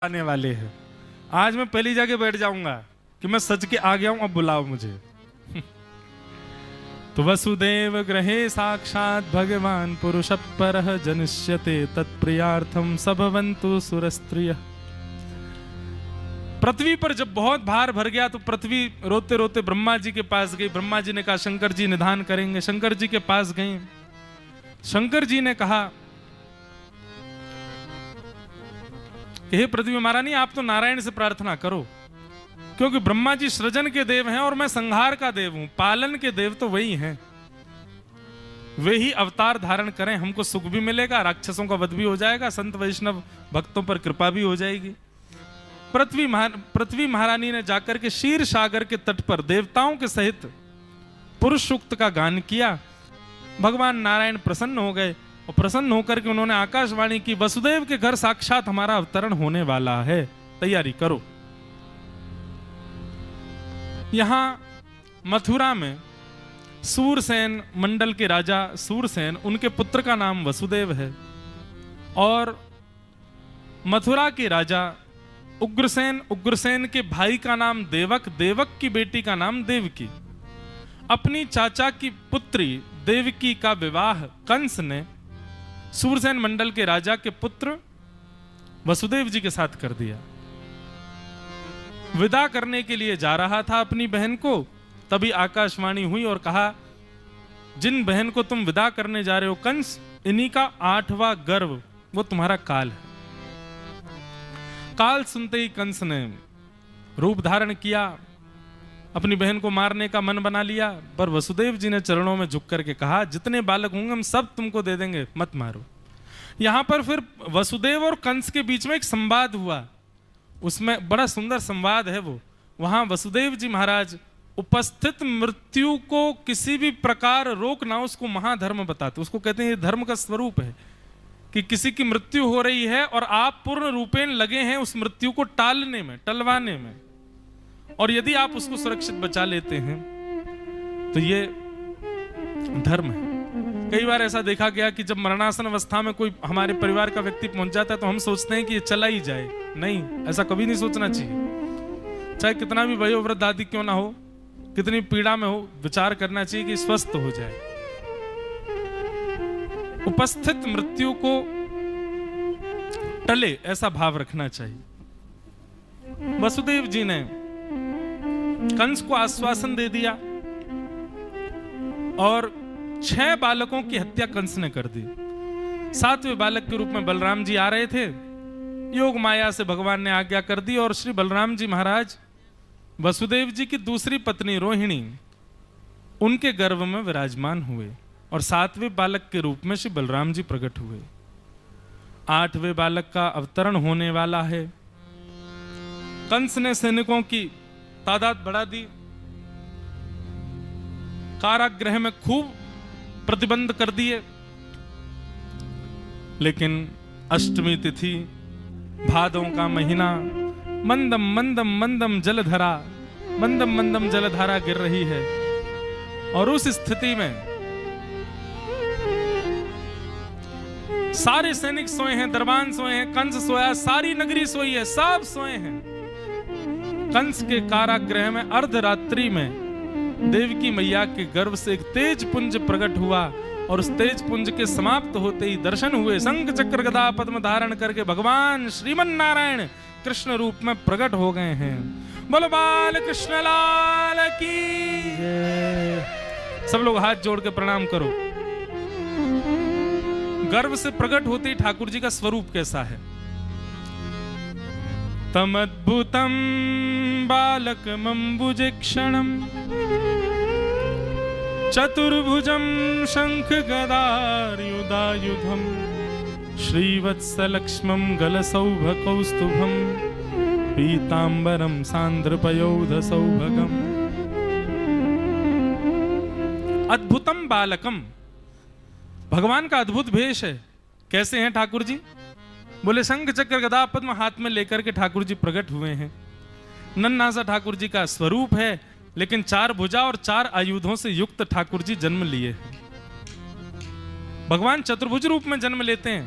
आने वाले हैं। आज मैं पहली जगह बैठ जाऊंगा कि मैं सच के आ गया हूं, अब बुलाओ मुझे। तो वसुदेव गृहे साक्षात भगवान पुरुष परः जनिष्यते तत्प्रियार्थम सबवन्तु सुरस्त्रियः। पृथ्वी पर जब बहुत भार भर गया तो पृथ्वी रोते रोते ब्रह्मा जी के पास गई। ब्रह्मा जी ने कहा शंकर जी निदान करेंगे। शंकर जी के पास गए। शंकर जी ने कहा कि हे पृथ्वी महारानी, आप तो नारायण से प्रार्थना करो, क्योंकि ब्रह्मा जी सृजन के देव हैं और मैं संहार का देव हूं। पालन के देव तो वही हैं, वे ही अवतार धारण करें, हमको सुख भी मिलेगा, राक्षसों का वध भी हो जाएगा, संत वैष्णव भक्तों पर कृपा भी हो जाएगी। पृथ्वी महारानी ने जाकर के क्षीर सागर के तट पर देवताओं के सहित पुरुष सूक्त का गान किया। भगवान नारायण प्रसन्न हो गए और प्रसन्न होकर के उन्होंने आकाशवाणी की, वसुदेव के घर साक्षात हमारा अवतरण होने वाला है, तैयारी करो। यहां मथुरा में सूरसेन मंडल के राजा सूरसेन, उनके पुत्र का नाम वसुदेव है, और मथुरा के राजा उग्रसेन के भाई का नाम देवक, देवक की बेटी का नाम देवकी। अपनी चाचा की पुत्री देवकी का विवाह कंस ने सूरसेन मंडल के राजा के पुत्र वसुदेव जी के साथ कर दिया। विदा करने के लिए जा रहा था अपनी बहन को, तभी आकाशवाणी हुई और कहा, जिन बहन को तुम विदा करने जा रहे हो कंस, इन्हीं का 8वां गर्भ वो तुम्हारा काल है। काल सुनते ही कंस ने रूप धारण किया, अपनी बहन को मारने का मन बना लिया, पर वसुदेव जी ने चरणों में झुक करके कहा, जितने बालक होंगे हम सब तुमको दे देंगे, मत मारो। यहां पर फिर वसुदेव और कंस के बीच में एक संवाद हुआ, उसमें बड़ा सुंदर संवाद है वो। वहां वसुदेव जी महाराज उपस्थित मृत्यु को किसी भी प्रकार रोकना, उसको महाधर्म बताते, उसको कहते हैं ये धर्म का स्वरूप है कि किसी की मृत्यु हो रही है और आप पूर्ण रूपेण लगे हैं उस मृत्यु को टालने में, टलवाने में, और यदि आप उसको सुरक्षित बचा लेते हैं तो ये धर्म है। कई बार ऐसा देखा गया कि जब मरणासन अवस्था में कोई हमारे परिवार का व्यक्ति पहुंच जाता है तो हम सोचते हैं कि ये चला ही जाए। नहीं, ऐसा कभी नहीं सोचना चाहिए। चाहे कितना भी वयोवृद्ध आदि क्यों ना हो, कितनी पीड़ा में हो, विचार करना चाहिए कि स्वस्थ हो जाए। उपस्थित मृत्यु को टले ऐसा भाव रखना चाहिए। वसुदेव जी ने कंस को आश्वासन दे दिया और 6 बालकों की हत्या कंस ने कर दी। 7वें बालक के रूप में बलराम जी आ रहे थे, योग माया से भगवान ने आज्ञा कर दी और श्री बलराम जी महाराज वसुदेव जी की दूसरी पत्नी रोहिणी उनके गर्भ में विराजमान हुए और 7वें बालक के रूप में श्री बलराम जी प्रकट हुए। 8वें बालक का अवतरण होने वाला है। कंस ने सैनिकों की तादाद बढ़ा दी, कारागृह में खूब प्रतिबंध कर दिए, लेकिन अष्टमी तिथि, भादों का महीना, मंदम मंदम मंदम जलधारा, मंदम मंदम जलधारा गिर रही है, और उस स्थिति में सारे सैनिक सोए हैं, दरबान सोए हैं, कंस सोया, सारी नगरी सोई है, सब सोए हैं। कंस के कारागृह में अर्धरात्रि में देवकी मैया के गर्भ से एक तेज पुंज प्रकट हुआ, और उस तेज पुंज के समाप्त होते ही दर्शन हुए। शंख चक्र गदा पद्म धारण करके भगवान श्रीमन नारायण कृष्ण रूप में प्रकट हो गए हैं। बोलो बाल कृष्ण लाल की जय। सब लोग हाथ जोड़ के प्रणाम करो। गर्भ से प्रकट होते ही ठाकुर जी का स्वरूप कैसा है। तमद्भुतम बालकमंबुजेक्षणम चतुर्भुजम शंख गदायुधायुधम श्रीवत्सलक्ष्मं गलसौभकौस्तुभम पीतांबरम सांद्रपयोध सौभगम। अद्भुतम बालकम, भगवान का अद्भुत भेष है। कैसे हैं ठाकुर जी? बोले शंख चक्र गदा पद्म हाथ में लेकर के ठाकुर जी प्रकट हुए हैं। नन्हा सा ठाकुर जी का स्वरूप है, लेकिन 4 भुजा और 4 आयुधों से युक्त ठाकुर जी जन्म लिए हैं। भगवान चतुर्भुज रूप में जन्म लेते हैं।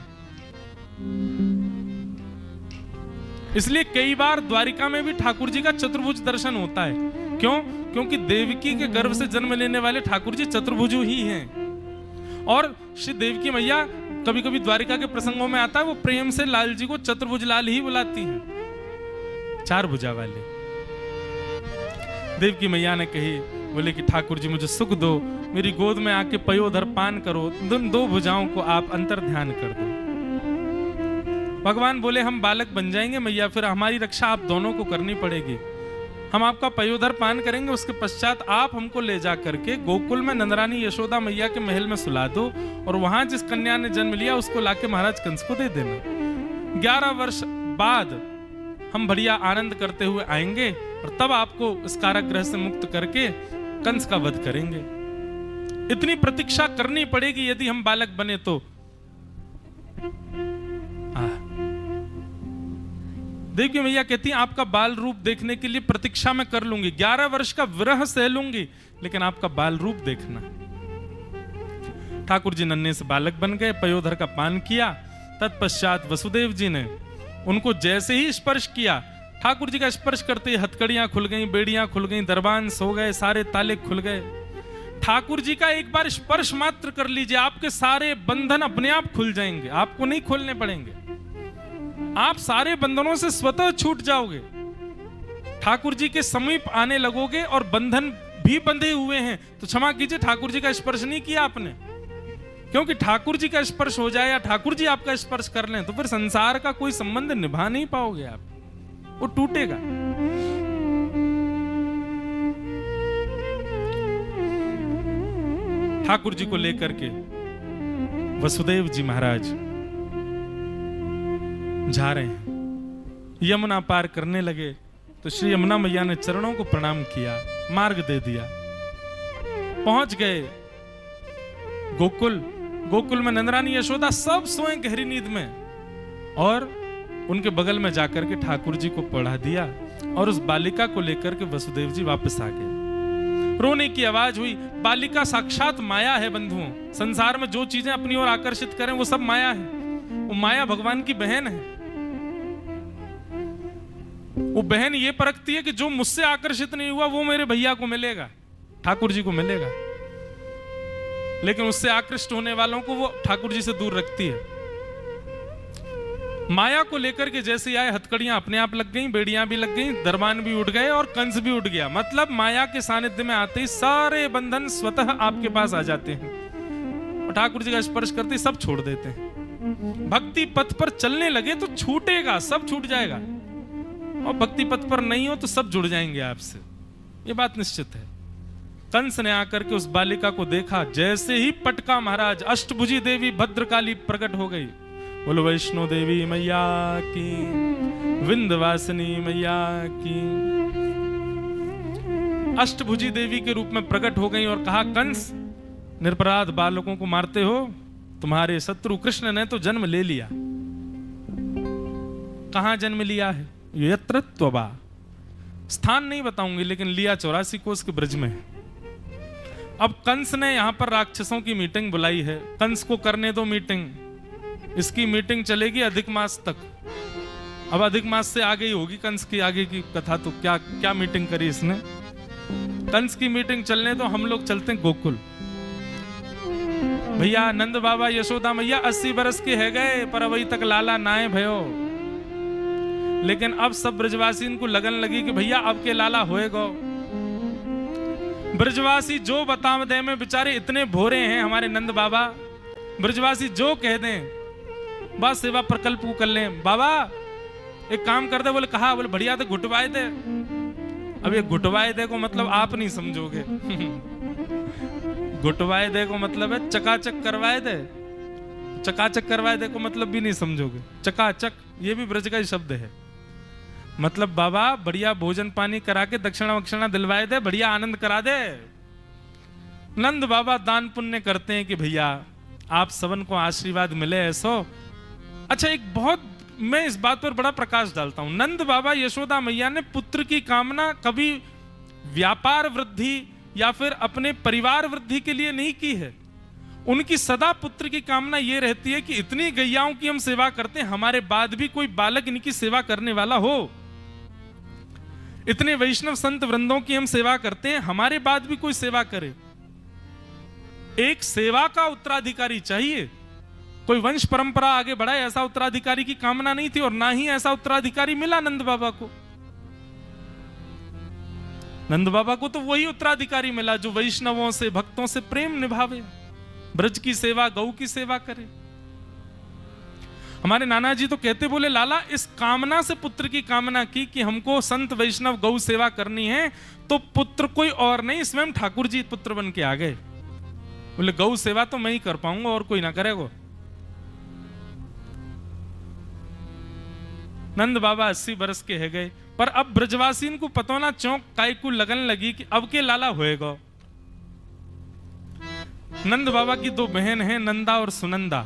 इसलिए कई बार द्वारिका में भी ठाकुर जी का चतुर्भुज दर्शन होता है। क्यों? क्योंकि देवकी के गर्भ से जन्म लेने वाले ठाकुर जी चतुर्भुज ही हैं। और श्री देवकी मैया कभी कभी द्वारिका के प्रसंगों में आता है, वो प्रेम से लाल जी को चतुर्भुज लाल ही बुलाती हैं, 4 भुजा वाले। देवकी मैया ने कही, बोले कि ठाकुर जी मुझे सुख दो, मेरी गोद में आके पयोधर पान करो, 2 भुजाओं को आप अंतर ध्यान कर दो। भगवान बोले हम बालक बन जाएंगे मैया, फिर हमारी रक्षा आप दोनों को करनी पड़ेगी। हम आपका पयोधर पान करेंगे, उसके पश्चात आप हमको ले जा करके गोकुल में नंदरानी यशोदा मैया के महल में सुला दो, और वहां जिस कन्या ने जन्म लिया उसको लाके महाराज कंस को दे देना। 11 वर्ष बाद हम बढ़िया आनंद करते हुए आएंगे, और तब आपको इस कारागृह से मुक्त करके कंस का वध करेंगे। इतनी प्रतीक्षा करनी पड़ेगी यदि हम बालक बने तो। देवकी मैया कहती हैं आपका बाल रूप देखने के लिए प्रतीक्षा मैं कर लूंगी, 11 वर्ष का विरह सह लूंगी, लेकिन आपका बाल रूप देखना। ठाकुर जी नन्हे से बालक बन गए, पयोधर का पान किया। तत्पश्चात वसुदेव जी ने उनको जैसे ही स्पर्श किया, ठाकुर जी का स्पर्श करते ही हथकड़ियां खुल गई, बेड़ियां खुल गई, दरबान सो गए, सारे ताले खुल गए। ठाकुर जी का एक बार स्पर्श मात्र कर लीजिए, आपके सारे बंधन अपने आप खुल जाएंगे, आपको नहीं खोलने पड़ेंगे। आप सारे बंधनों से स्वतः छूट जाओगे, ठाकुर जी के समीप आने लगोगे, और बंधन भी बंधे हुए हैं तो क्षमा कीजिए ठाकुर जी का स्पर्श नहीं किया आपने। क्योंकि ठाकुर जी का स्पर्श हो जाए या ठाकुर जी आपका स्पर्श कर लें तो फिर संसार का कोई संबंध निभा नहीं पाओगे आप, वो टूटेगा। ठाकुर जी को लेकर के वसुदेव जी महाराज जा रहे हैं, यमुना पार करने लगे तो श्री यमुना मैया ने चरणों को प्रणाम किया, मार्ग दे दिया। पहुंच गए गोकुल। गोकुल में नंदरानी यशोदा सब सोए गहरी नींद में, और उनके बगल में जाकर के ठाकुर जी को पढ़ा दिया, और उस बालिका को लेकर के वसुदेव जी वापस आ गए। रोने की आवाज हुई। बालिका साक्षात माया है बंधुओं, संसार में जो चीजें अपनी ओर आकर्षित करें वो सब माया है। वो माया भगवान की बहन है। वो बहन ये परखती है कि जो मुझसे आकर्षित नहीं हुआ वो मेरे भैया को मिलेगा, ठाकुर जी को मिलेगा, लेकिन उससे आकृष्ट होने वालों को वो ठाकुर जी से दूर रखती है। माया को लेकर के जैसे आए, हथकड़ियां अपने आप लग गईं, बेड़ियां भी लग गईं, दरबान भी उठ गए और कंस भी उठ गया। मतलब माया के सानिध्य में आते ही सारे बंधन स्वतः आपके पास आ जाते हैं, और ठाकुर जी का स्पर्श करते ही सब छोड़ देते हैं। भक्ति पथ पर चलने लगे तो छूटेगा, सब छूट जाएगा, और भक्ति पथ पर नहीं हो तो सब जुड़ जाएंगे आपसे, ये बात निश्चित है। कंस ने आकर के उस बालिका को देखा, जैसे ही पटका महाराज, अष्टभुजी देवी भद्रकाली प्रकट हो गई। बोलो वैष्णो देवी मैया की, विंध्यवासिनी मैया की। अष्टभुजी देवी के रूप में प्रकट हो गई और कहा, कंस निरपराध बालकों को मारते हो, तुम्हारे शत्रु कृष्ण ने तो जन्म ले लिया। कहां जन्म लिया है? यत्र त्वबा, स्थान नहीं बताऊंगी, लेकिन लिया 84 कोस के ब्रज में है। अब कंस ने यहां पर राक्षसों की मीटिंग बुलाई है, कंस को करने दो मीटिंग, इसकी मीटिंग चलेगी अधिक मास तक। अब अधिक मास से आगे ही होगी कंस की आगे की कथा, तो क्या क्या मीटिंग करी इसने। कंस की मीटिंग चलने तो हम लोग चलते हैं गोकुल। भैया नंद बाबा यशोदा मैया 80 बरस के है गए, पर अभी तक लाला नाए भयो। लेकिन अब सब ब्रजवासी इनको लगन लगी कि भैया अब के लाला होएगो। ब्रजवासी जो बताव दे में बेचारे इतने भोरे हैं हमारे नंद बाबा, ब्रजवासी जो कह दें बस सेवा प्रकल्प को कर लें। बाबा एक काम कर दे, बोले कहा, बोले बढ़िया तो घुटवाए दे। अब ये घुटवाए दे को मतलब आप नहीं समझोगे घुटवाए दे को मतलब है चकाचक करवाए दे, चकाचक करवाए दे को मतलब भी नहीं समझोगे। चकाचक ये भी ब्रज का ही शब्द है, मतलब बाबा बढ़िया भोजन पानी करा के दक्षिणा वक्षिणा दिलवाए दे, बढ़िया आनंद करा दे। नंद बाबा दान पुण्य करते हैं कि भैया आप सबन को आशीर्वाद मिले ऐसो। अच्छा एक बहुत, मैं इस बात पर बड़ा प्रकाश डालता हूं, नंद बाबा यशोदा मैया ने पुत्र की कामना कभी व्यापार वृद्धि या फिर अपने परिवार वृद्धि के लिए नहीं की है। उनकी सदा पुत्र की कामना ये रहती है कि इतनी गैयाओं की हम सेवा करते हैं, हमारे बाद भी कोई बालक इनकी सेवा करने वाला हो। इतने वैष्णव संत वृंदों की हम सेवा करते हैं, हमारे बाद भी कोई सेवा करे। एक सेवा का उत्तराधिकारी चाहिए, कोई वंश परंपरा आगे बढ़ाए, ऐसा उत्तराधिकारी की कामना नहीं थी और ना ही ऐसा उत्तराधिकारी मिला नंद बाबा को। नंद बाबा को तो वही उत्तराधिकारी मिला जो वैष्णवों से, भक्तों से प्रेम निभावे, ब्रज की सेवा, गौ की सेवा करे। हमारे नाना जी तो कहते, बोले लाला इस कामना से पुत्र की कामना की कि हमको संत वैष्णव गौ सेवा करनी है, तो पुत्र कोई और नहीं, स्वयं ठाकुर जी पुत्र बन के आ गए। बोले गौ सेवा तो मैं ही कर पाऊंगा और कोई ना करेगा। नंद बाबा 80 बरस के है गए, पर अब ब्रजवासीन को पतोना चौक काय को लगन लगी कि अब के लाला होएगा। नंद बाबा की 2 बहन हैं, नंदा और सुनंदा,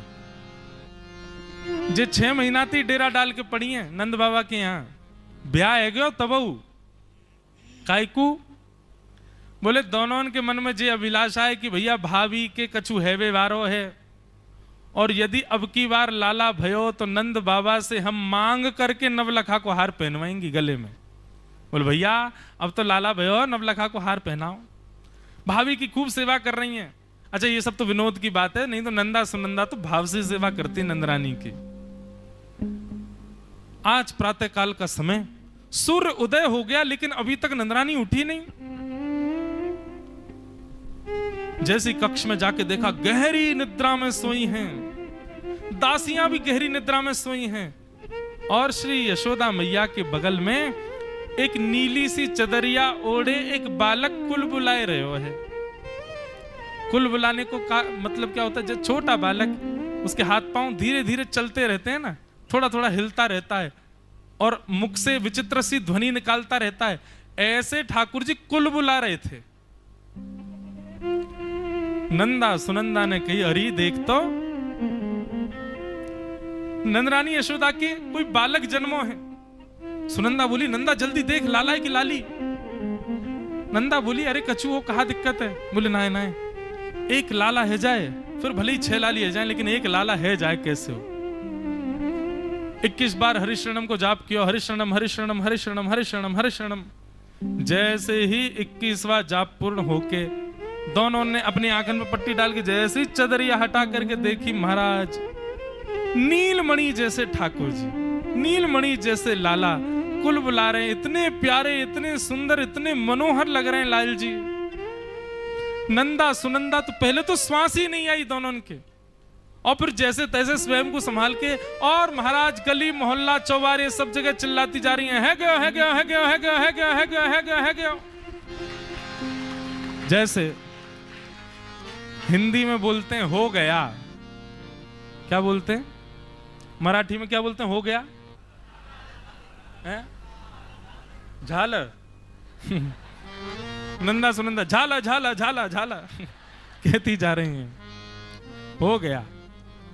जे 6 महीना थी डेरा डाल के पड़ी हैं नंद बाबा के यहाँ। ब्याह है गयो तब कायकू। बोले दोनों के मन में जे अभिलाषा है कि भैया भाभी के कछु हैवे वारो है, और यदि अब की बार लाला भयो तो नंद बाबा से हम मांग करके नवलखा को हार पहनवाएंगी गले में। बोले भैया अब तो लाला भयो, नवलखा को हार पहनाओ। भाभी की खूब सेवा कर रही हैं। अच्छा ये सब तो विनोद की बात है, नहीं तो नंदा सुनंदा तो भाव से सेवा करती नंदरानी की। आज प्रातः काल का समय, सूर्य उदय हो गया लेकिन अभी तक नंदरानी उठी नहीं। जैसी कक्ष में जाके देखा, गहरी निद्रा में सोई हैं, दासियां भी गहरी निद्रा में सोई हैं, और श्री यशोदा मैया के बगल में एक नीली सी चदरिया ओढ़े एक बालक कुल बुलाए रहे है। कुल बुलाने को मतलब क्या होता है, जब छोटा बालक उसके हाथ पांव धीरे धीरे चलते रहते हैं ना, थोड़ा थोड़ा हिलता रहता है और मुख से विचित्र सी ध्वनि निकालता रहता है, ऐसे ठाकुर जी कुल बुला रहे थे। नंदा सुनंदा ने कही, अरे देख तो नंदरानी यशोदा के कोई बालक जन्मो है। सुनंदा बोली, नंदा जल्दी देख लाला है कि लाली। नंदा बोली, अरे कछु हो, कहा दिक्कत है। बोले ना ना, एक लाला है जाए, फिर भले ही 6 लाली है जाए, लेकिन एक लाला है जाए कैसे हो। 21 बार हरिशरणम को जाप किया, हरिशरणम हरिशरणम हरिशरणम हरिशरणम हरिशरणम। जैसे ही 21वां जाप पूर्ण होके दोनों ने अपनी आंखन में पट्टी डाल के जैसे ही चदरिया हटा करके देखी, महाराज नीलमणि जैसे ठाकुर जी, नीलमणि जैसे लाला कुल बुला रहे हैं। इतने प्यारे, इतने सुंदर, इतने मनोहर लग रहे हैं लाल जी। नंदा सुनंदा तो पहले तो श्वास ही नहीं आई दोनों के, और फिर जैसे तैसे स्वयं को संभाल के, और महाराज गली मोहल्ला चौबारे सब जगह चिल्लाती जा रही है गया है गया है गया है गया है गया है गया है गया है गया। जैसे हिंदी में बोलते हैं हो गया, क्या बोलते हैं मराठी में, क्या बोलते हैं हो गया है? झाला नंदा सुनंदा झाला झाला झाला झाला कहती जा रही हैं, हो गया।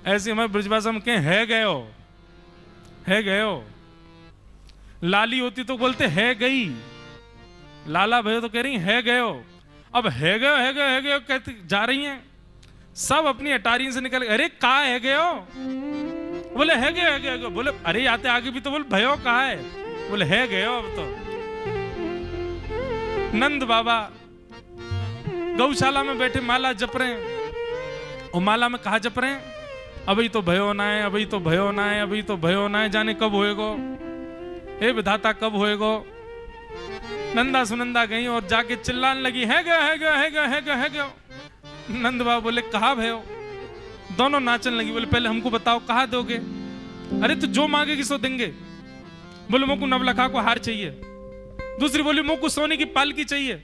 ऐसे हमारे ब्रजभाषा में कहें है गयो, है गयो। लाली होती तो बोलते है गई, लाला भयो तो कह रही है गयो। अब है गयो है गयो है गयो कहती जा रही हैं, सब अपनी अटारी से निकल, अरे कहा है गयो। बोले है गयो है गयो। बोले अरे आते आगे भी तो बोले भयो कहा है। बोले है गयो। अब तो नंद बाबा गौशाला में बैठे माला जप रहे हैं, और माला में कहा जप रहे हैं, अभी तो भयो ना है, अभी तो भयो ना है, अभी तो भयो ना है, जाने कब होएगो, हे विधाता कब होएगो। नंदा सुनंदा गई और जाके चिल्लाने लगी, है गया है गया है गया है गया है गया। नंद बाबा बोले कहा भयो। दोनों नाचने लगी। बोले पहले हमको बताओ कहा दोगे। अरे तो जो मांगेगी सो देंगे। बोले मोको नवलखा को हार चाहिए। दूसरी बोली मोको सोने की पालकी चाहिए।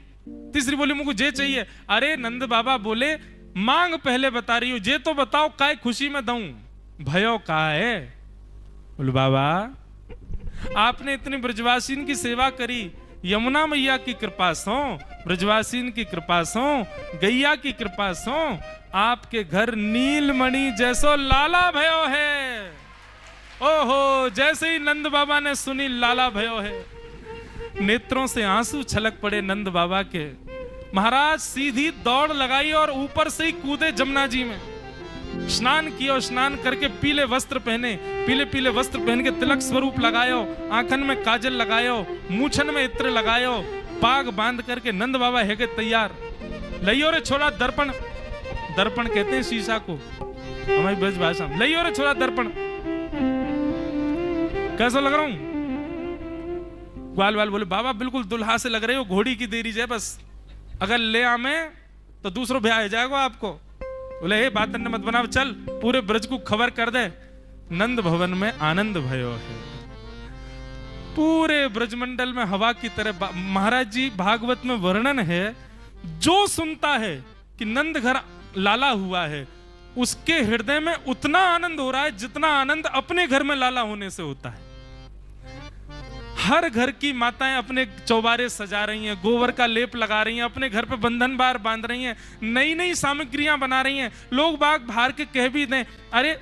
तीसरी बोली मोको जे चाहिए। अरे नंद बाबा बोले मांग पहले बता रही हो, जे तो बताओ काय खुशी में दूं, भयो कहा है। बोले बाबा आपने इतनी ब्रजवासीन की सेवा करी, यमुना मैया की कृपा सो, ब्रजवासीन की कृपा सो, गैया की कृपा सो, आपके घर नीलमणि जैसो लाला भयो है। ओहो, जैसे ही नंद बाबा ने सुनी लाला भयो है, नेत्रों से आंसू छलक पड़े नंद बाबा के। महाराज सीधी दौड़ लगाई और ऊपर से ही कूदे जमुना जी में। स्नान कियो, स्नान करके पीले वस्त्र पहने, पीले पीले वस्त्र पहन के तिलक स्वरूप लगायो, आंखन में काजल लगायो, मूछन में इत्र लगायो, पाग बांध करके नंद बाबा है के तैयार। लइयो रे छोरा दर्पण, दर्पण कहते हैं शीशा को हमारी ब्रज भाषा में। लइयो रे छोरा दर्पण, कैसा लग रहा हूं? ग्वाल वाल बोले बाबा बिल्कुल दुल्हा से लग रहे हो, घोड़ी की देरी जाए बस, अगर ले आमे तो दूसरों ब्याह हो जाएगा आपको। बोले हे बात मत बनाओ, चल पूरे ब्रज को खबर कर दे, नंद भवन में आनंद भयो है। पूरे ब्रजमंडल में हवा की तरह। महाराज जी भागवत में वर्णन है, जो सुनता है कि नंद घर लाला हुआ है उसके हृदय में उतना आनंद हो रहा है जितना आनंद अपने घर में लाला होने से होता है। हर घर की माताएं अपने चौबारे सजा रही हैं, गोबर का लेप लगा रही हैं, अपने घर पे बंधन बार बांध रही हैं, नई नई सामग्रियां बना रही हैं। लोग बाग बाहर के कह भी दें अरे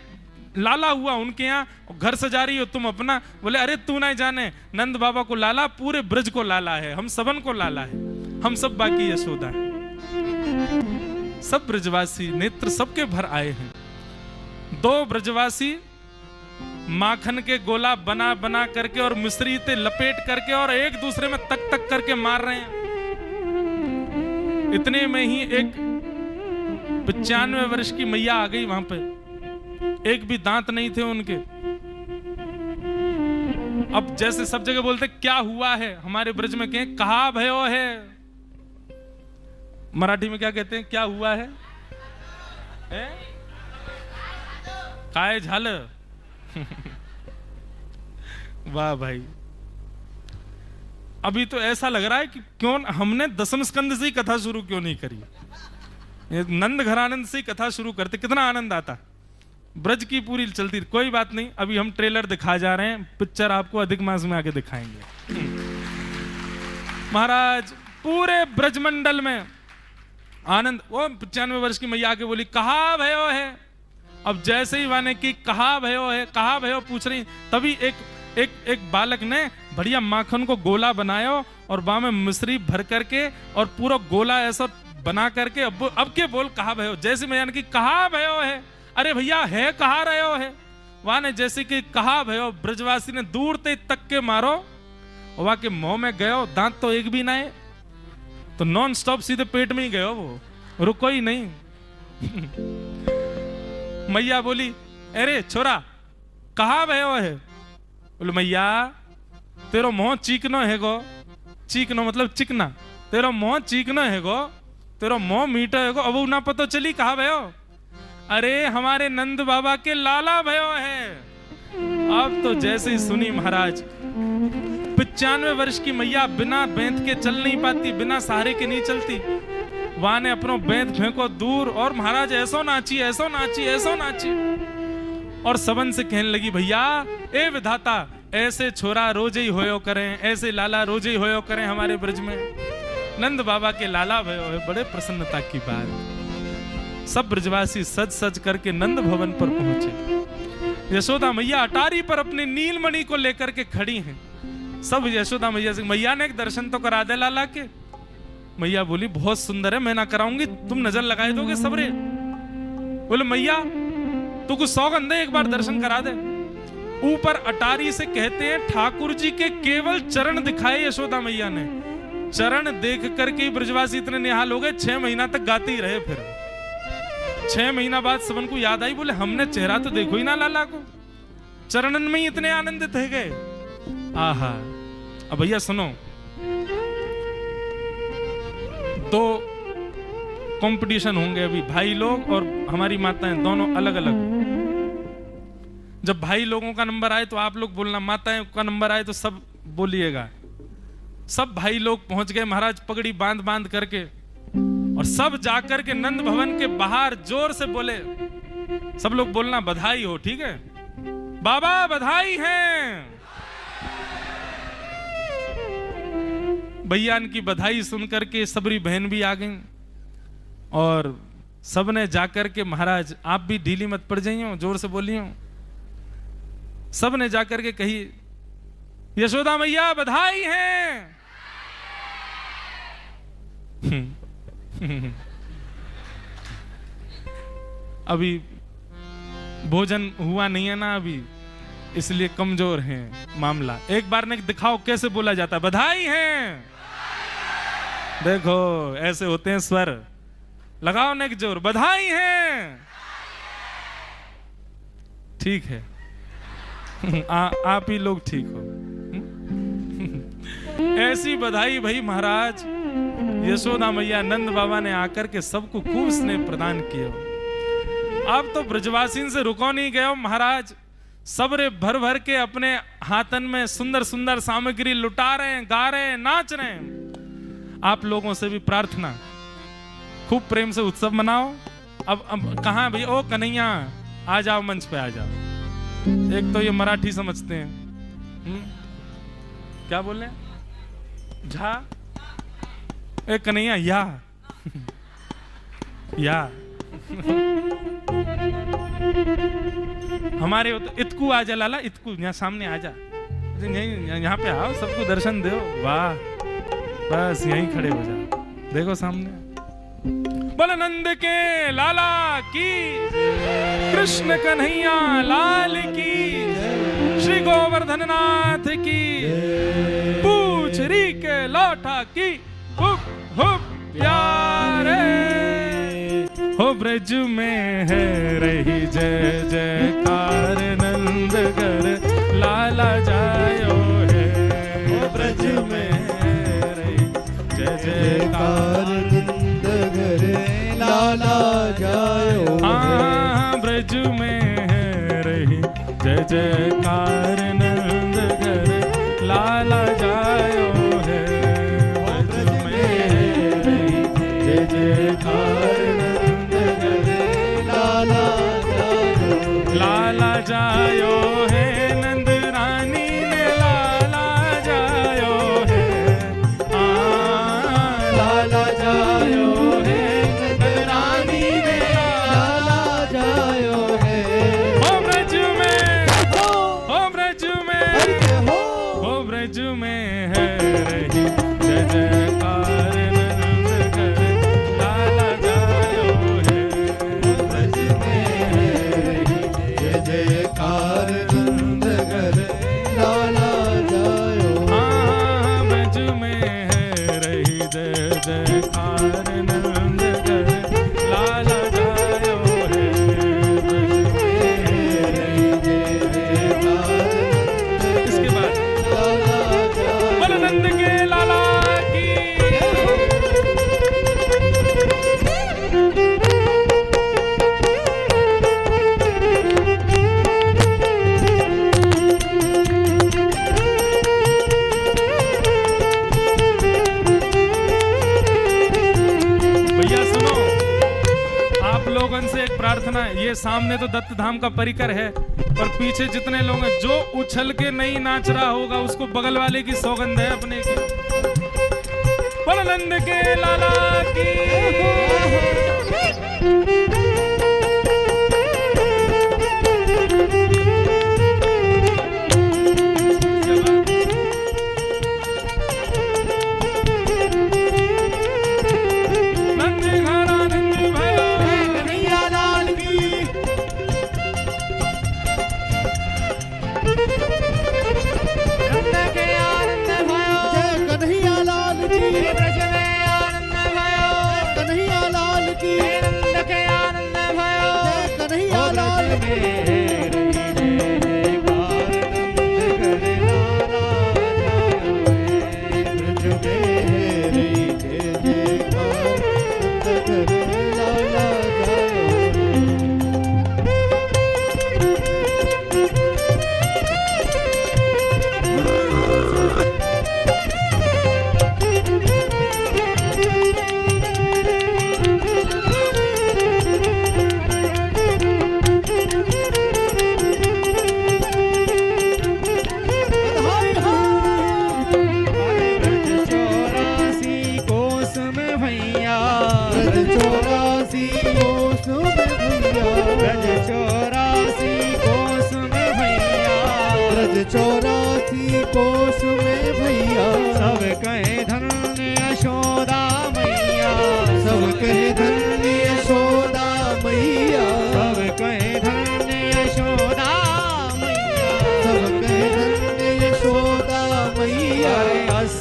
लाला हुआ उनके यहाँ, घर सजा रही हो तुम अपना। बोले अरे तू ना जाने, नंद बाबा को लाला, पूरे ब्रज को लाला है, हम सबन को लाला है, हम सब बाकी यशोदा है। सब ब्रजवासी नेत्र सबके भर आए हैं। दो ब्रजवासी माखन के गोला बना बना करके और मिश्री ते लपेट करके और एक दूसरे में तक तक करके मार रहे हैं। इतने में ही एक 95 वर्ष की मैया आ गई वहां पे, एक भी दांत नहीं थे उनके। अब जैसे सब जगह बोलते क्या हुआ है, हमारे ब्रज में कहें कहा भयो है, मराठी में क्या कहते हैं, क्या हुआ है, काय झाल। वाह भाई, अभी तो ऐसा लग रहा है कि क्यों हमने दशम स्कंद से ही कथा शुरू क्यों नहीं करी, नंद घरानंद से ही कथा शुरू करते, कितना आनंद आता। ब्रज की पूरी चलती। कोई बात नहीं, अभी हम ट्रेलर दिखा जा रहे हैं, पिक्चर आपको अधिक मास में आके दिखाएंगे। महाराज पूरे ब्रजमंडल में आनंद। वो 95 वर्ष की मैया आके बोली कहा भयो है। अब जैसे ही वाने की कहा भयो है, कहा भयो पूछ रही, तभी एक बालक ने बढ़िया माखन को गोला बनाया और वहां में मिश्री भर करके और पूरा गोला ऐसा बना करके अब के बोल कहा भयो। जैसे मैया ने की कहा भयो है, अरे भैया है कहा रहे हो है। वहां ने जैसे कि कहा भयो, ब्रजवासी ने दूर ते तक के मारो, वहां के मुंह में गयो, दांत तो एक भी ना है, तो नॉन स्टॉप सीधे पेट में ही गयो, वो रुको ही नहीं। मैया बोली अरे छोरा कहा भयो है। बोले मैया तेरो मुंह चीकनो है गो, चीकनो मतलब चिकना, तेरो मुंह चीकनो है गो, तेरो मुंह मीठा है गो, अब ना पता चली कहा भयो। अरे हमारे नंद बाबा के लाला भयो है। अब तो जैसे ही सुनी महाराज, 95 वर्ष की मैया बिना बेंत के चल नहीं पाती, बिना सहारे के नहीं चलती। वहां ने अपनो बेंत फेंको दूर और महाराज ऐसो नाची, ऐसो नाची, ऐसो नाची और सबन से कहने लगी भैया ए विधाता, ऐसे छोरा रोज ही होयो करें, ऐसे लाला रोज ही होयो करें हमारे ब्रज में। नंद बाबा के लाला भयो है, बड़े प्रसन्नता की बात। सब ब्रजवासी सज सज करके नंद भवन पर पहुंचे। यशोदा मैया अटारी पर अपने नीलमणि को लेकर के खड़ी हैं। सब यशोदा मैया से, मैया ने एक दर्शन तो करा दे लाला के। मैया बोली बहुत सुंदर है, मैं ना कराऊंगी, तुम नजर लगाए दोगे सबरे। बोले मैया तू कुछ सौगंध है, एक बार दर्शन करा दे। ऊपर अटारी से कहते हैं ठाकुर जी के केवल चरण दिखाए यशोदा मैया ने। चरण देख करके ही ब्रजवासी इतने निहाल हो गए, 6 महीना तक गाते ही रहे। फिर 6 महीना बाद सबन को याद आई, बोले हमने चेहरा तो देखो ही ना लाला को, चरणन में ही इतने आनंदित हो गए। आहा। अब भैया सुनो, 2 कंपटीशन होंगे अभी, भाई लोग और हमारी माताएं दोनों अलग अलग। जब भाई लोगों का नंबर आए तो आप लोग बोलना, माताएं का नंबर आए तो सब बोलिएगा। सब भाई लोग पहुंच गए महाराज पगड़ी बांध बांध करके, और सब जाकर के नंद भवन के बाहर जोर से बोले। सब लोग बोलना बधाई हो, ठीक है बाबा बधाई है। भैया की बधाई सुनकर के सबरी बहन भी आ गई और सबने जाकर के, महाराज आप भी ढीली मत पड़ जाइयो, जोर से बोलियो। सबने जाकर के कही यशोदा मैया बधाई है। अभी भोजन हुआ नहीं है ना अभी, इसलिए कमजोर हैं मामला। एक बार ने दिखाओ कैसे बोला जाता है, बधाई है। देखो ऐसे होते हैं स्वर, लगाओ नेक जोर, बधाई है। ठीक है आप ही लोग ठीक हो। ऐसी बधाई भाई महाराज यशोदा मैया नंद बाबा ने आकर के सबको खूब स्नेह प्रदान किया। अब तो ब्रजवासीन से रुको नहीं गए महाराज, सबरे भर भर के अपने हाथन में सुंदर सुंदर सामग्री लुटा रहे हैं, गा रहे हैं, नाच रहे हैं। आप लोगों से भी प्रार्थना, खूब प्रेम से उत्सव मनाओ। अब कहां भाई, ओ कन्हैया आ जाओ, मंच पे आ जाओ। एक तो ये मराठी समझते हैं, क्या बोल रहे हैं, झा, एक कन्हैया या हमारे इतकू आ जा लाला, इतकू यहाँ सामने आ जा, यहाँ पे आओ, सबको दर्शन दो। वाह, बस यहीं खड़े हो जाओ, देखो सामने। बोल नंद के लाला की, कृष्ण कन्हैया लाल की, श्री गोवर्धन नाथ की, पूछ री के लौटा की, हुप हुप प्यारे। हो ब्रज में है रही जय जयकार, नंद घर लाला जायो है। हो ब्रज में है रही जय जयकार, नंद घर लाला जायो। हाँ ब्रज में है रही जय जयकार, नंद घर लाला जायो है। ब्रज में है रही जय जयकार, लाला जायो है। नंद रानी ने लाला जायो है, लाला जायो है। नंद रानी ने लाला जायो है। हो ब्रज में, हो ब्रज में, हो ब्रज में है रही जय जयकार, नंद घर लाला जायो है। ब्रज में है रही जय जयकार, नंद घर लाला जायो। हाँ ब्रज में है रही जय जयकार, नंद घर लाला जायो है। ब्रज में है रही जय जयकार, इसके बाद बोल नंद के लाला की। भैया सुनो, आप लोगों से एक प्रार्थना है। ये सामने तो दत्त धाम का परिकर है, पर पीछे जितने लोग हैं, जो उछल के नहीं नाच रहा होगा उसको बगल वाले की सौगंध है अपने की। बोल नंद के लाला की। कन्हैया लाल की,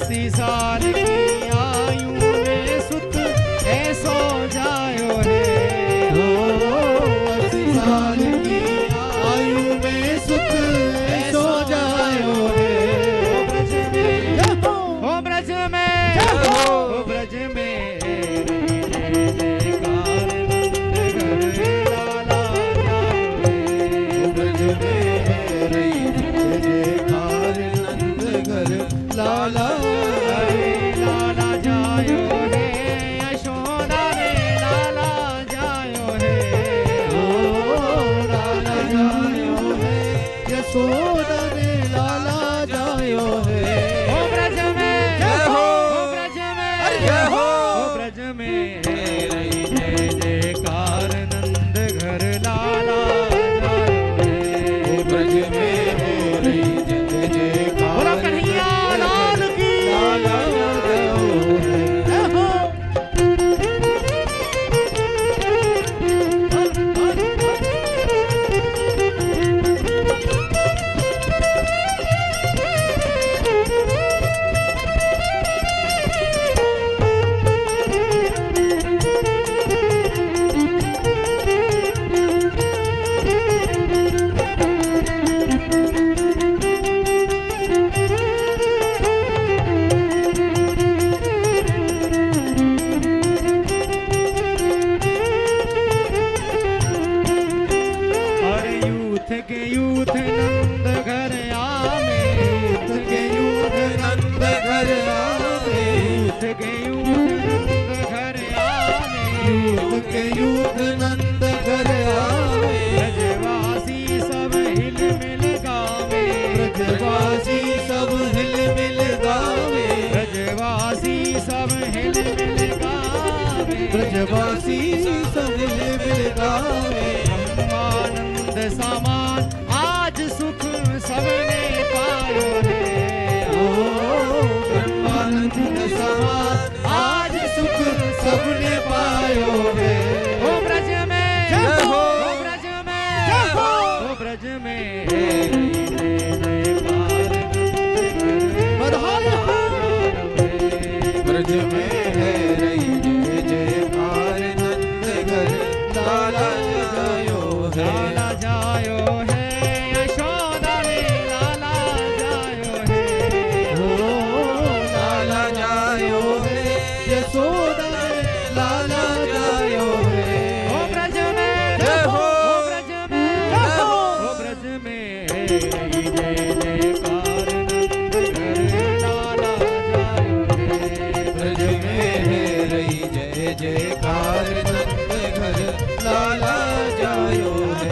अस्सी साल की आयु में सुत ऐसो जायो है। 80 साल की आयु में सुत ऐसो जायो है। ओ ब्रज में ओ ब्रज में लाला लाला जायो है। यशोदा रे लाला जायो है। ओ लाला जायो है। यशोदा रे लाला जायो है। ओ ब्रज में जय हो। ओ ब्रज में जय हो। ओ ब्रज में रही जय जयकार नंद घर लाला जायो है। ओ ब्रज में रही जय जयकार बोला कन्हैया लाल की लाला जायो है। जय हो। यूथ नंद घर आवे। यूथ के यूथ नंद घर आवे। यूथ के यूथ नंद घर आवे। यूथ के यूथ नंद घर आवे। ब्रजवासी सब हिल मिल गावे। ब्रजवासी सब हिल मिल गावे। ब्रजवासी सब हिल मिल गावे। ब्रजवासी सब हिल मिल गावे। ब्रह्मानंद समान आज सुख सबने पायो है। ओ ब्रह्मानंद समान आज सुख सबने पायो है। ओ ब्रज में जय हो। ओ ब्रज में जय हो। ओ ब्रज में ब्रज में है रही जय जयकार नंद घर लाला जायो है। लाला जायो है। यशोदा रे लाला जायो है। ओ लाला जायो है। यशोदा रे लाला जायो है। ओ ब्रज में जय हो। ओ ब्रज में जय हो। ओ ब्रज में रही जय जयकार नंद घर लाला जायो है। ब्रज में रही जय जयकार नंद घर लाला जायो है।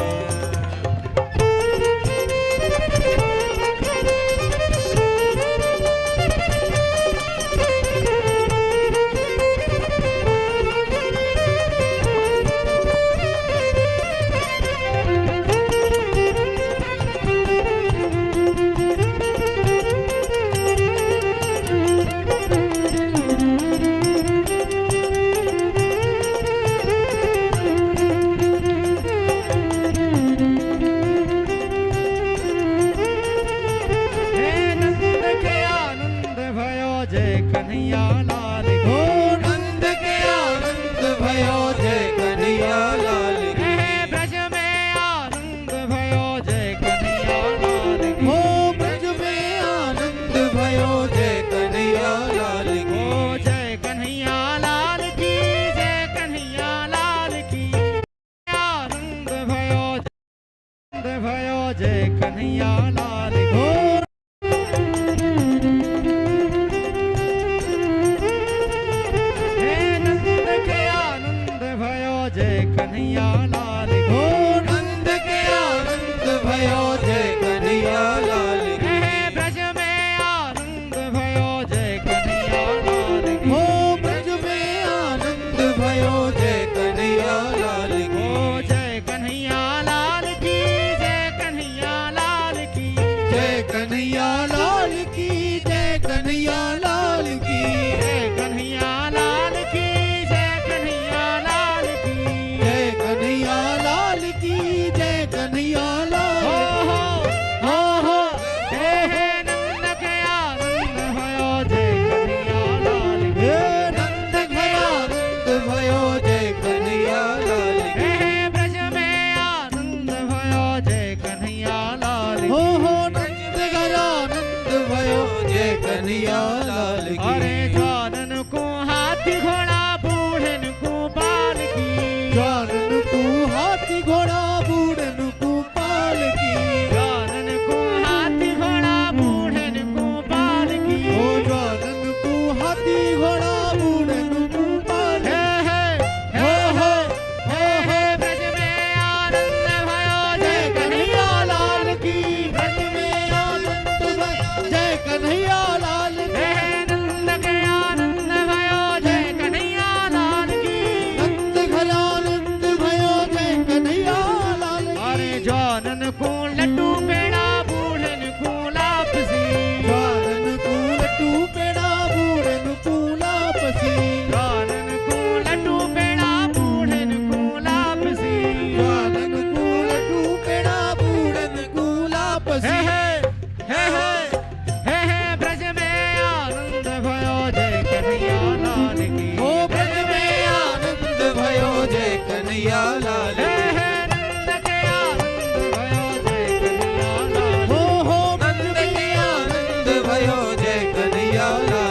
कन्हैया लाल हो। नंद के आनंद भयो जय कन्हैया लाल की। ब्रज में आनंद भयो जय कन्हैया लाल की। हो ब्रज में आनंद भयो जय कन्हैया लाल की। हो जय कन्हैया लाल की। जय कन्हैया लाल की। आनंद भयो जय कन्हैया लाल की। जय कन्हैया लाल की। अरे जानन को हाथी घोड़ा बूढ़न को बाल की, जानन को हाथी घोड़ा बूढ़न को पाल की। जानन को हाथी घोड़ा बूढ़न को बाल की। ओ जानन को हाथी घोड़ा बूढ़न को पाल की। हे ब्रज में आनंद भयो जय कन्हैया लाल की। ब्रज में आनंद भयो जय कन्हैया लाल की। हे नंद के आनंद भयो जय कन्हैया लाल की। नंद घरानंद भयो जय कन्हैया लाल की। अरे जानन को लड्डू पेड़ा बूढ़न को लापसी। जानन को लड्डू पेड़ा बूढ़न को लापसी। जानन को लड्डू पेड़ा बूढ़न को लापसी। जानन को लड्डू पेड़ा बूढ़न को लापसी। हे ब्रज में आनंद भयो जय कन्हैया लाल की। ओ ब्रज में आनंद भयो जय कन्हैया लाल की। हे नंद के आनंद भयो जय कन्हैया लाल की। हो नंद के आनंद भयो जय कन्हैया लाल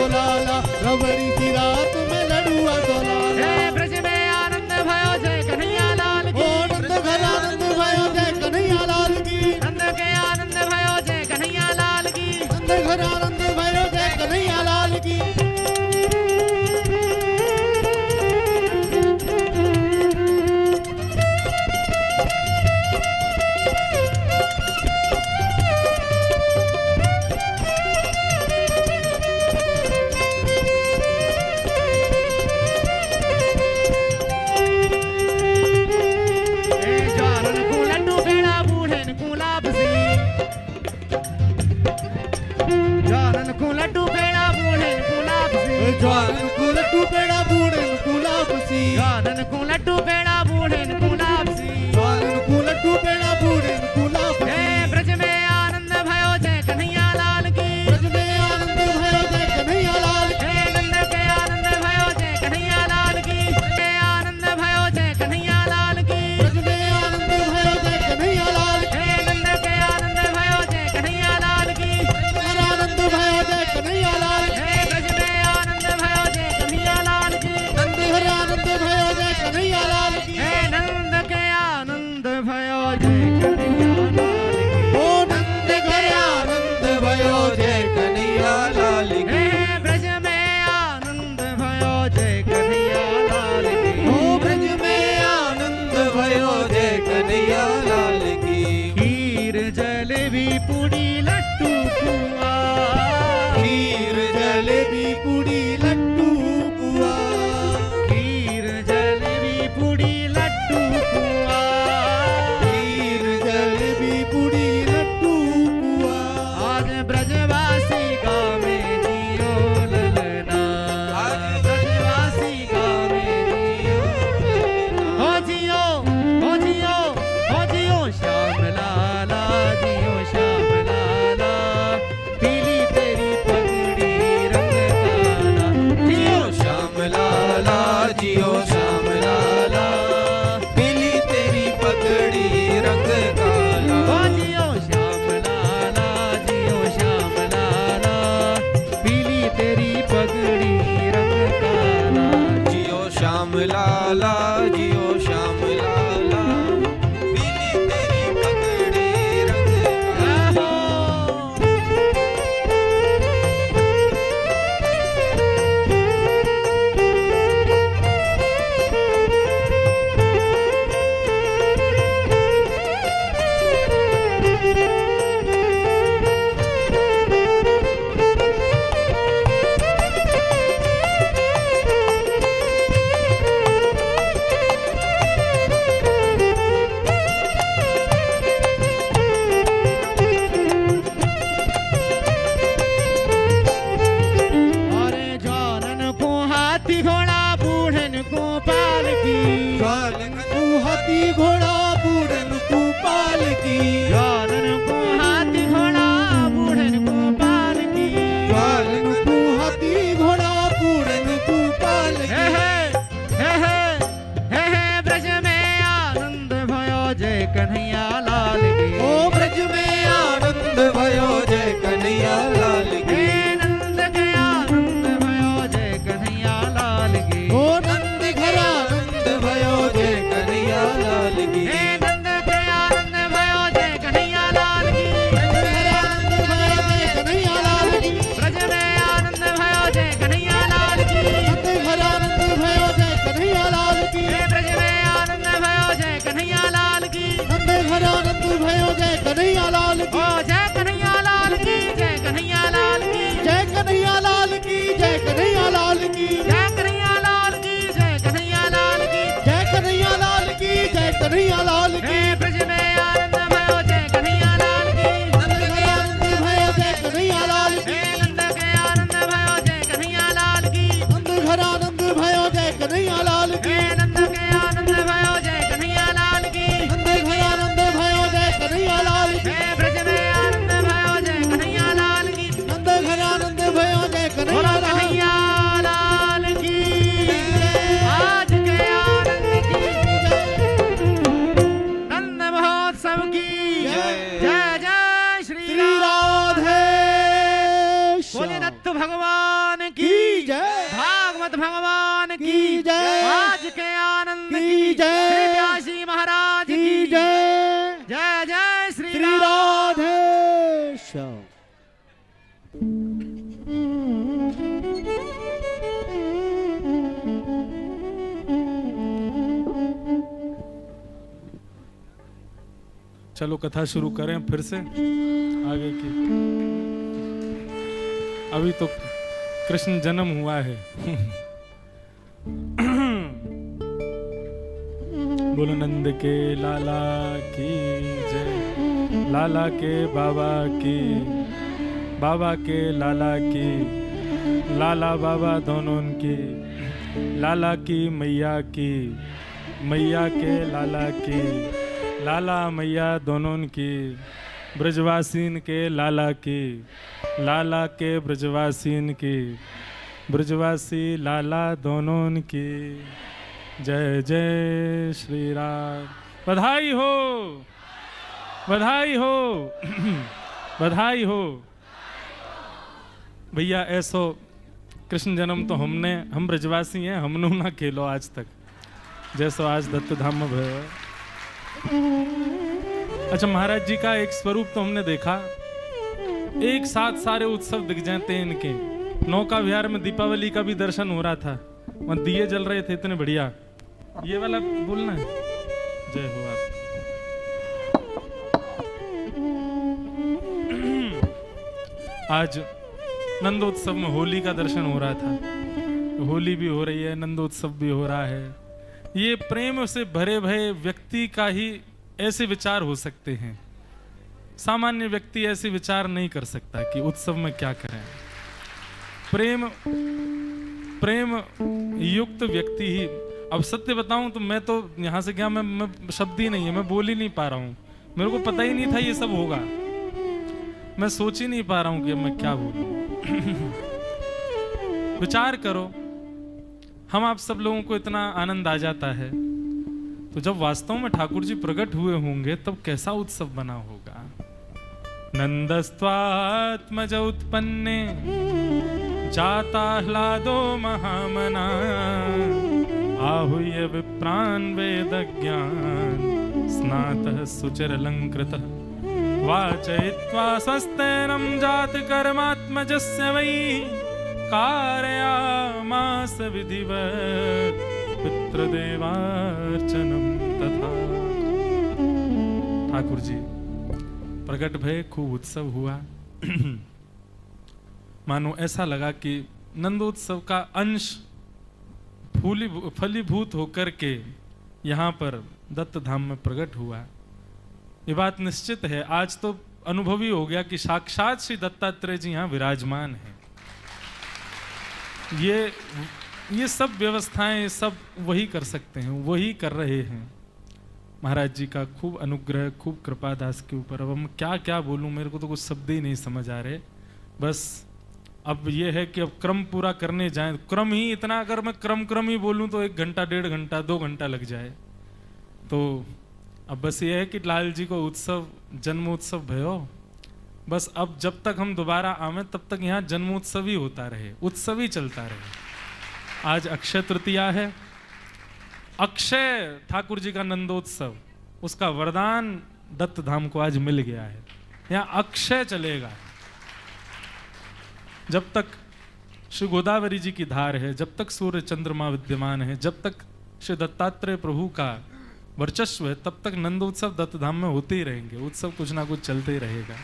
तो लाला, रबड़ी सी रात में लडुआ तो लाला। हे ब्रज में आनंद भयो जय कन्हैया लाल की। ओ नंद घर आनंद भयो जय कन्हैया लाल की। नंद के आनंद भयो जय कन्हैया लाल की। नंद घर आनंद भयो जय कन्हैया लाल की। लड्डू पेड़ा बूढ़े गुलाब सी। ज्वारन को लड्डू पेड़ा बूढ़े गुलाब सी। ज्वारन को लड्डू पेड़ा बूढ़े गुलाब सी। ज्वारन को लड्डू पेड़ा बूढ़े गुलाब सी। हे ब्रज में आनंद भयो जय कन्हैया लाल की। ब्रज में आनंद भयो जय कन्हैया लाल की। हे नंद के आनंद भयो जय कन्हैया लाल की। हे आनंद भयो जय कन्हैया लाल की। ब्रज में आनंद भयो जय कन्हैया लाल की। हे नंद के आनंद भयो जय कन्हैया लाल की। आनंद भयो जय कन्हैया लाल की। हे ब्रज में आनंद भयो जय कन्हैया लाल की। नंद घर आनंद भयो जय कन्हैया लाल की। हे नंद के आनंद भयो जय कन्हैया लाल की। ओ नंद घर आनंद भयो जय कन्हैया लाल की। हे ब्रज में आनंद भयो जय कन्हैया लाल की। ओ ब्रज में आनंद भयो जय कन्हैया लाल की। खीर जलेबी पूड़ी लड्डू पुआ। खीर जलेबी पूड़ी लड्डू पुआ। खीर जलेबी पूड़ी लड्डू पुआ। खीर जलेबी पूड़ी लड्डू पुआ। आज ब्रजवासी गावे जियो ललना। आज ब्रजवासी गावे जियो ललना। हो जियो हो जियो हो जियो श्याम लाला जियो श्याम लाला। पीली तेरी पगड़ी रंग काला। जियो श्याम लाला जियो श्याम लाला। पीली तेरी पगड़ी रंग काला। हो जियो श्याम लाला जियो श्याम लाला। पीली तेरी पगड़ी रंग काला। जियो श्याम लाला जियो श्याम लाला। पीली तेरी पगड़ी रंग काला। अरे जवानन को हाथी घोड़ा बूढ़न को पालकी। ज्वालन को हाथी घोड़ा बूढ़न को पालकी। जवानन को हाथी घोड़ा बूढ़न को पालकी। ज्वालन को हाथी घोड़ा बूढ़न को पालकी। हे ब्रज में आनंद भयो जय कन्हैया लाल की। ओ ब्रज में आनंद भयो जय कन्हैया लाल की। हे नंद के आनंद भयो जय कन्हैया लाल की। ओ नंद घर आनंद भयो जय कन्हैया लाल की। हे नंद के आनंद भयो जय कन्हैया लाल की। नंद घर आनंद भयो जय कन्हैया लाल की। ब्रज में आनंद भयो जय कन्हैया लाल की। नंद घर आनंद भयो जय कन्हैया लाल की। हे ब्रज में आनंद भयो जय कन्हैया लाल की। नंद घर आनंद भयो जय कन्हैया लाल की। ओ जय कन्हैया लाल की जय कन्हैया लाल की। जय कन्हैया लाल की जय कन्हैया लाल की। जय कन्हैया लाल की जय कन्हैया लाल की। जय कन्हैया लाल की जय कन्हैया लाल की। हे ब्रज में आनंद भयो जय कन्हैया लाल की। नंद घर आनंद भयो जय कन्हैया लाल की। हे नंद के आनंद भयो जय कन्हैया लाल की। नंद घर आनंद भयो जय कन्हैया लाल की। हे नंद के आनंद भयो जय कन्हैया लाल की। नंद घर आनंद भयो जय कन्हैया लाल की। हे ब्रज में आनंद भयो जय कन्हैया लाल की। नंद घर आनंद भयो जय बोलो कन्हैया लाल की। कन्हैया लाल की। आज के आनंद की नंद महोत्सव की जय जय श्री श्री राम। राधे बोले दत्त भगवान भगवान की की जय। आज के आनंद की की जय। श्री व्यासी महाराज की की जय। जय जय श्री श्री राम। राधे श्याम। चलो कथा शुरू करें फिर से आगे की। अभी तो कृष्ण जन्म हुआ है। बोलो नंद के लाला की जय, लाला के बाबा की, बाबा के लाला की, लाला बाबा दोनों की, लाला की मैया की, मैया के लाला की, लाला मैया दोनों की, ब्रजवासीन के लाला की, लाला के ब्रजवासीन की, ब्रजवासी लाला दोनों की। जय जय श्री राम। बधाई हो, बधाई हो, बधाई हो। भैया ऐसो कृष्ण जन्म तो हम ब्रजवासी हैं, हमने ना खेलो आज तक जैसो आज दत्त धाम में भयो। अच्छा, महाराज जी का एक स्वरूप तो हमने देखा, एक साथ सारे उत्सव दिख जाते हैं इनके। नौका विहार में दीपावली का भी दर्शन हो रहा था, वहां दिए जल रहे थे इतने बढ़िया। ये वाला बोलना है। जय हो आप। आज नंदोत्सव में होली का दर्शन हो रहा था, होली भी हो रही है, नंदोत्सव भी हो रहा है। ये प्रेम से भरे भरे व्यक्ति का ही ऐसे विचार हो सकते हैं। सामान्य व्यक्ति ऐसे विचार नहीं कर सकता कि उत्सव में क्या करें। प्रेम युक्त व्यक्ति ही। अब सत्य बताऊं तो मैं तो यहां से गया, मैं शब्द ही नहीं है, मैं बोल ही नहीं पा रहा हूं। मेरे को पता ही नहीं था ये सब होगा। मैं सोच ही नहीं पा रहा हूं कि मैं क्या बोलूं। विचार करो, हम आप सब लोगों को इतना आनंद आ जाता है, तो जब वास्तव में ठाकुर जी प्रकट हुए होंगे तब कैसा उत्सव बना होगा। नंदस्त्वात्मज उत्पन्ने जाताह्लादो महामना, आहूय विप्रान् वेदज्ञान स्नातः सुचिरलंकृतः, वाचयित्वा स्वस्तेनं जातकर्मात्मजस्य वै, कारयामास विधिवत् पितृदेवार्चनम तथा। ठाकुर जी प्रकट भय, खूब उत्सव हुआ। मानो ऐसा लगा कि नंदोत्सव का अंश फलीभूत होकर के यहाँ पर दत्त धाम में प्रकट हुआ। ये बात निश्चित है, आज तो अनुभव ही हो गया कि साक्षात श्री दत्तात्रेय जी यहाँ विराजमान हैं। ये सब व्यवस्थाएं सब वही कर सकते हैं, वही कर रहे हैं। महाराज जी का खूब अनुग्रह, खूब कृपा दास के ऊपर। अब हम क्या क्या बोलूं, मेरे को तो कुछ शब्द ही नहीं समझ आ रहे। बस अब ये है कि अब क्रम पूरा करने जाएं, क्रम ही इतना, अगर मैं क्रम ही बोलूं तो 1 घंटा 1.5 घंटा 2 घंटा लग जाए। तो अब बस ये है कि लाल जी को उत्सव, जन्मोत्सव भयो। बस अब जब तक हम दोबारा आवे तब तक यहाँ जन्मोत्सव ही होता रहे, उत्सव ही चलता रहे। आज अक्षय तृतीया है, अक्षय ठाकुर जी का नंदोत्सव, उसका वरदान दत्त धाम को आज मिल गया है। यहाँ अक्षय चलेगा। जब तक श्री गोदावरी जी की धार है, जब तक सूर्य चंद्रमा विद्यमान है, जब तक श्री दत्तात्रेय प्रभु का वर्चस्व है, तब तक नंदोत्सव दत्त धाम में होते ही रहेंगे। उत्सव कुछ ना कुछ चलते ही रहेगा।